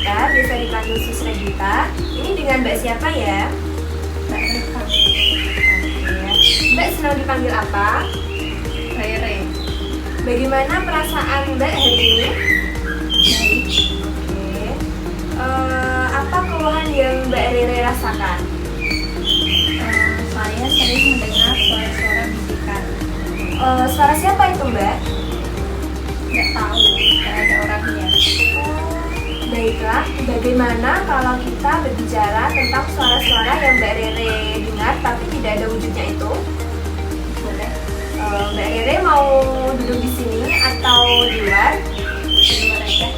Regita, biasa dipanggil Sus Regita. Ini dengan Mbak siapa ya? Mbak Reva. Oke. Mbak senang dipanggil apa? Rere. Bagaimana perasaan Mbak hari ini? Baik. Oke. Apa keluhan yang Mbak Rere rasakan? Saya sering mendengar suara-suara bisikan. Suara siapa itu Mbak? Nggak tahu, kayak ada orangnya. Baiklah, bagaimana kalau kita berbicara tentang suara-suara yang Mbak Rere dengar tapi tidak ada wujudnya itu? Boleh? Mbak Rere mau duduk di sini atau di luar? Di luar aja.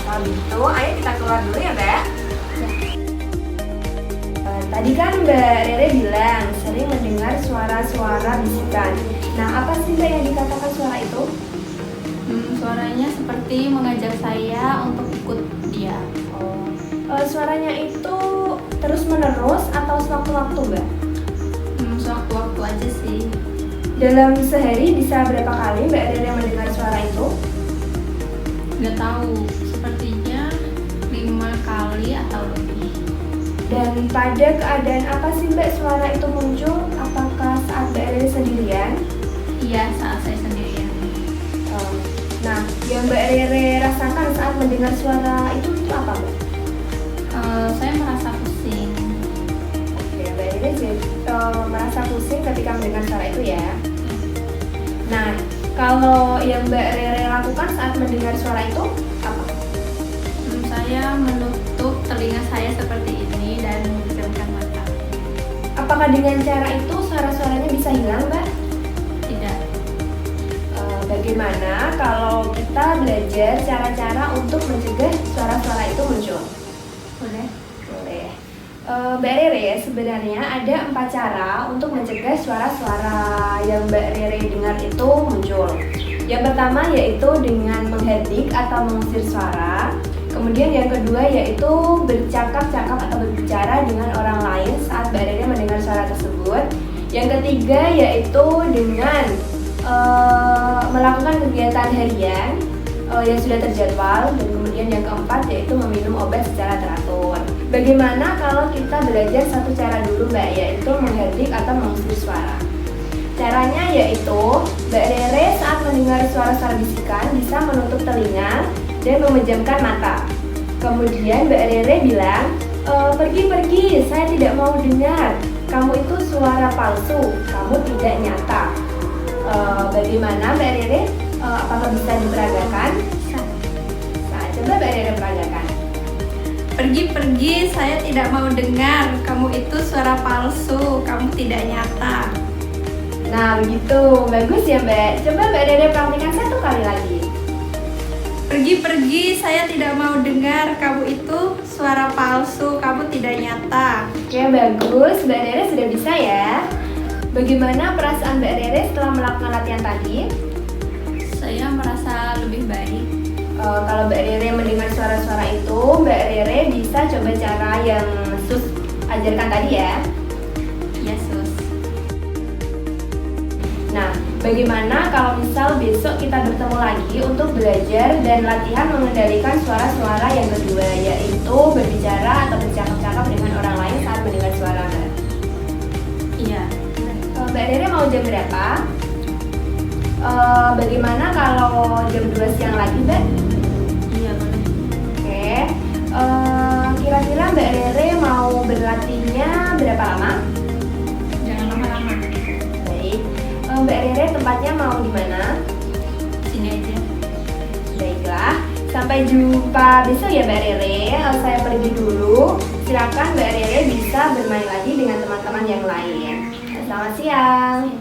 Kalau begitu, ayo kita keluar dulu ya Mbak. Tadi kan Mbak Rere bilang sering mendengar suara-suara bisikan. Nah, apa sih Mbak yang dikatakan suara itu? Suaranya seperti mengajak saya untuk ikut dia. Suaranya itu terus-menerus atau sewaktu-waktu Mbak? Sewaktu-waktu aja sih. Dalam sehari bisa berapa kali Mbak Rere mendengar suara itu? Nggak tahu, sepertinya 5 kali atau lebih. Dan pada keadaan apa sih Mbak suara itu muncul? Apakah saat Mbak Rere sendirian? Iya, saat saya sendirian. Nah, yang Mbak Rere rasakan saat mendengar suara itu apa Mbak? Saya merasa pusing. Oke, Mbak Rere merasa pusing ketika mendengar suara itu ya. Nah, kalau yang Mbak Rere lakukan saat mendengar suara itu apa? Saya menutup telinga saya seperti ini dan memejamkan mata. Apakah dengan cara itu suara-suaranya bisa hilang Mbak? Tidak. Bagaimana kalau kita belajar cara-cara untuk mencegah suara-suara itu muncul? Boleh? Boleh. Mbak Rere, sebenarnya ada 4 cara untuk mencegah suara-suara yang Mbak Rere dengar itu muncul. Yang pertama yaitu dengan mengheading atau mengusir suara. Kemudian yang kedua yaitu bercakap-cakap atau berbicara dengan orang lain saat Mbak Rere mendengar suara tersebut. Yang ketiga yaitu dengan melakukan kegiatan harian yang sudah terjadwal. Dan kemudian yang keempat yaitu meminum obat secara teratur. Bagaimana kalau kita belajar satu cara dulu Mbak, yaitu mengheading atau mengusir suara? Caranya yaitu Mbak Rere saat mendengar suara-suara bisikan bisa menutup telinga dan memejamkan mata. Kemudian Mbak Rere bilang, pergi-pergi, saya tidak mau dengar. Kamu itu suara palsu, kamu tidak nyata. Bagaimana Mbak Rere? Apakah bisa diperagakan? Nah, coba Mbak Rere peragakan. Pergi-pergi, saya tidak mau dengar. Kamu itu suara palsu, kamu tidak nyata. Nah, begitu. Bagus ya Mbak. Coba Mbak Rere praktikkan 1 kali lagi. Pergi-pergi, saya tidak mau dengar. Kamu itu suara palsu, kamu tidak nyata. Oke, bagus. Mbak Rere sudah bisa ya. Bagaimana perasaan Mbak Rere setelah melakukan latihan tadi? Saya merasa lebih baik. Kalau Mbak Rere mendengar suara-suara itu, Mbak Rere bisa coba cara yang Sus ajarkan tadi ya. Ya, Sus. Nah, bagaimana kalau misal besok kita bertemu lagi untuk belajar dan latihan mengendalikan suara-suara yang kedua, yaitu berbicara atau bercakap-cakap dengan orang lain saat mendengar suara Mbak? Iya. Mbak Rere mau jam berapa? Bagaimana kalau jam 2 siang lagi Mbak? Iya, boleh. Oke. Kira-kira Mbak Rere mau berlatihnya berapa lama? Jangan lama-lama. Baik. Mbak Rere tempatnya mau di mana? Sini aja. Baiklah. Sampai jumpa besok ya Mbak Rere. Saya pergi dulu. Silakan Mbak Rere bisa bermain lagi dengan teman-teman yang lain. Selamat siang.